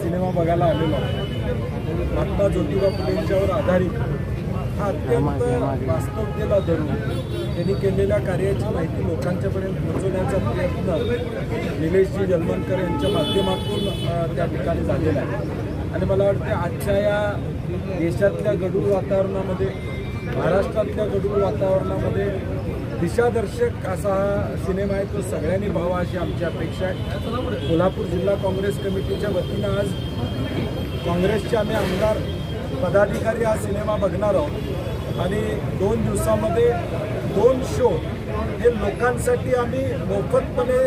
Cinema बघायला आलेलो महात्मा ज्योतिबा फुलेंच्यावर आधारित हा अत्यंत वास्तवतेला धरून त्यांनी केलेल्या कार्याची माहिती लोकांच्यापर्यंत पोहोचवण्याचा प्रयत्न निलेशजी जलमनकर यांच्या माध्यमातून त्या ठिकाणी झालेला आहे। आणि मला वाटतं आजच्या या देशातल्या गढूळ वातावरणामध्ये, महाराष्ट्रातल्या गढूळ वातावरणामध्ये दिशादर्शक असा हा सिनेमा आहे तो सगळ्यांनी पाहावा अशी आमची अपेक्षा आहे। कोल्हापूर जिल्हा काँग्रेस कमिटीच्या वतीनं आज काँग्रेसचे आम्ही आमदार पदाधिकारी हा सिनेमा बघणार आहोत आणि 2 दिवसामध्ये 2 शो हे लोकांसाठी आम्ही मोफतपणे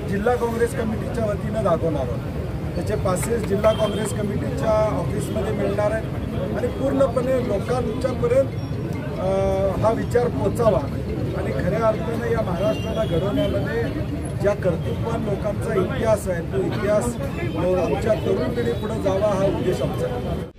जिल्हा काँग्रेस कमिटीच्या वतीनं दाखवणार आहोत। त्याचे पासेस जिल्हा काँग्रेस कमिटीच्या ऑफिसमध्ये मिळणार आहेत आणि पूर्णपणे लोकांच्यापर्यंत हा विचार पोचावा आणि खऱ्या अर्थानं या महाराष्ट्राला घडवण्यामध्ये ज्या कर्तृत्ववान लोकांचा इतिहास आहे तो इतिहास आमच्या तरुण पिढीपुढे जावा हा उद्देश आमचा आहे।